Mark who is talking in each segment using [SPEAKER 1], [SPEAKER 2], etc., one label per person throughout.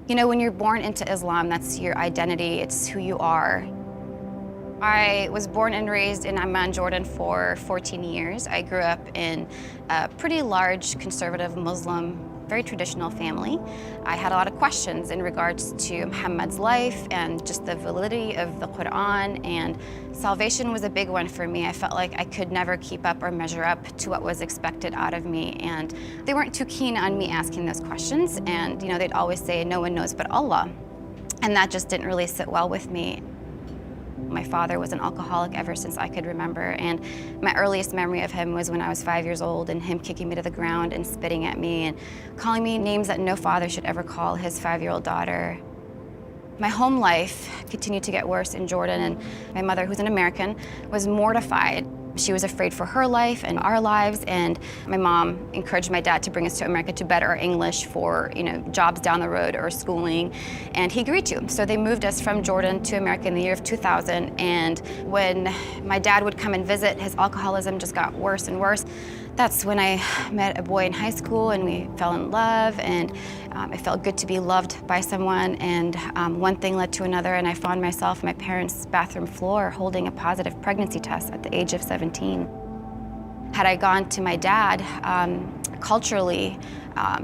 [SPEAKER 1] You know, when you're born into Islam, that's your identity, it's who you are. I was born and raised in Amman, Jordan for 14 years. I grew up in a pretty large conservative Muslim, very traditional family. I had a lot of questions in regards to Muhammad's life and just the validity of the Quran, and salvation was a big one for me. I felt like I could never keep up or measure up to what was expected out of me, and they weren't too keen on me asking those questions, and you know, they'd always say, no one knows but Allah. And that just didn't really sit well with me. My father was an alcoholic ever since I could remember, and my earliest memory of him was when I was 5 years old and him kicking me to the ground and spitting at me and calling me names that no father should ever call his 5-year-old daughter. My home life continued to get worse in Jordan, and my mother, who's an American, was mortified. She was afraid for her life and our lives, and my mom encouraged my dad to bring us to America to better our English for, you know, jobs down the road or schooling, and he agreed to. So they moved us from Jordan to America in the year of 2000, and when my dad would come and visit, his alcoholism just got worse and worse. That's when I met a boy in high school and we fell in love, and it felt good to be loved by someone, and one thing led to another, and I found myself on my parents' bathroom floor holding a positive pregnancy test at the age of 17. Had I gone to my dad, culturally,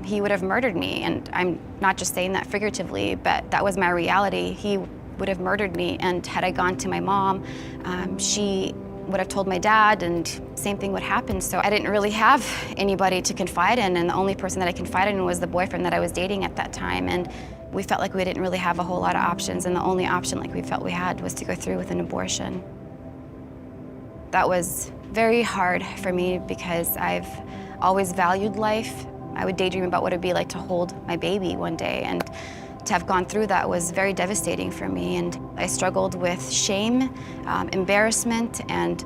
[SPEAKER 1] he would have murdered me, and I'm not just saying that figuratively, but that was my reality. He would have murdered me, and had I gone to my mom, she would have told my dad, and same thing would happen. So I didn't really have anybody to confide in, and the only person that I confided in was the boyfriend that I was dating at that time. And we felt like we didn't really have a whole lot of options, and the only option like we felt we had was to go through with an abortion. That was very hard for me because I've always valued life. I would daydream about what it'd be like to hold my baby one day, and to have gone through that was very devastating for me, and I struggled with shame, embarrassment, and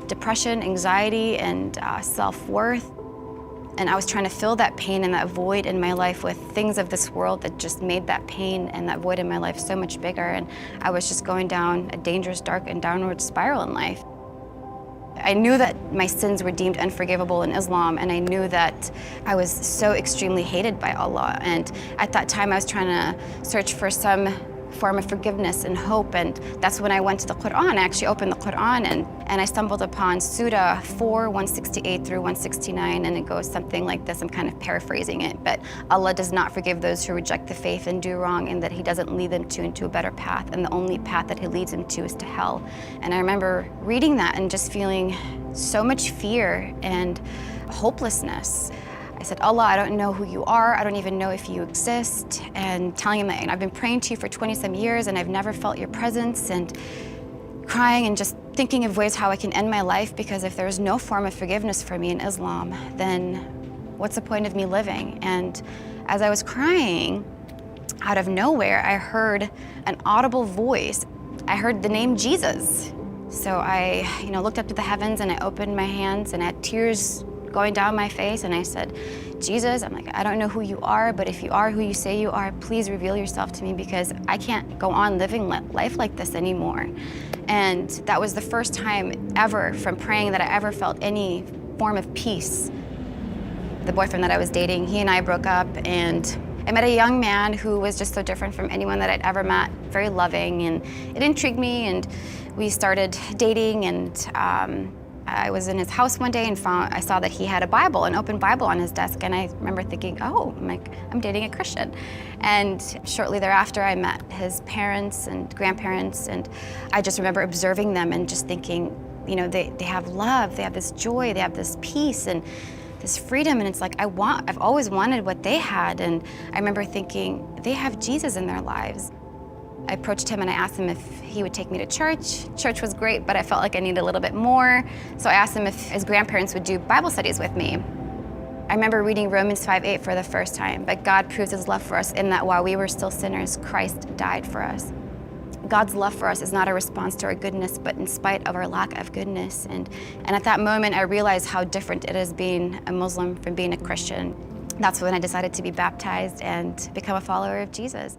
[SPEAKER 1] depression, anxiety, and self-worth. And I was trying to fill that pain and that void in my life with things of this world that just made that pain and that void in my life so much bigger, and I was just going down a dangerous, dark, and downward spiral in life. I knew that my sins were deemed unforgivable in Islam, and I knew that I was so extremely hated by Allah. And at that time, I was trying to search for some form of forgiveness and hope, and that's when I went to the Quran. I actually opened the Quran, and I stumbled upon Surah 4, 168 through 169, and it goes something like this. I'm kind of paraphrasing it, but Allah does not forgive those who reject the faith and do wrong, and that He doesn't lead them into a better path, and the only path that He leads them to is to hell. And I remember reading that and just feeling so much fear and hopelessness. I said, Allah, I don't know who you are. I don't even know if you exist. And telling him that I've been praying to you for 20-some years and I've never felt your presence, and crying and just thinking of ways how I can end my life, because if there's no form of forgiveness for me in Islam, then what's the point of me living? And as I was crying, out of nowhere, I heard an audible voice. I heard the name Jesus. So I, looked up to the heavens, and I opened my hands, and I had tears going down my face, and I said, Jesus, I'm like, I don't know who you are, but if you are who you say you are, please reveal yourself to me, because I can't go on living life like this anymore. And that was the first time ever from praying that I ever felt any form of peace. The boyfriend that I was dating, he and I broke up, and I met a young man who was just so different from anyone that I'd ever met, very loving, and it intrigued me, and we started dating, and I was in his house one day and I saw that he had a Bible, an open Bible on his desk, and I remember thinking, oh, I'm dating a Christian. And shortly thereafter, I met his parents and grandparents, and I just remember observing them and just thinking, they have love, they have this joy, they have this peace and this freedom, and it's like, I've always wanted what they had, and I remember thinking, they have Jesus in their lives. I approached him and I asked him if he would take me to church. Church was great, but I felt like I needed a little bit more. So I asked him if his grandparents would do Bible studies with me. I remember reading Romans 5:8 for the first time, but God proves His love for us in that while we were still sinners, Christ died for us. God's love for us is not a response to our goodness, but in spite of our lack of goodness. And at that moment, I realized how different it is being a Muslim from being a Christian. That's when I decided to be baptized and become a follower of Jesus.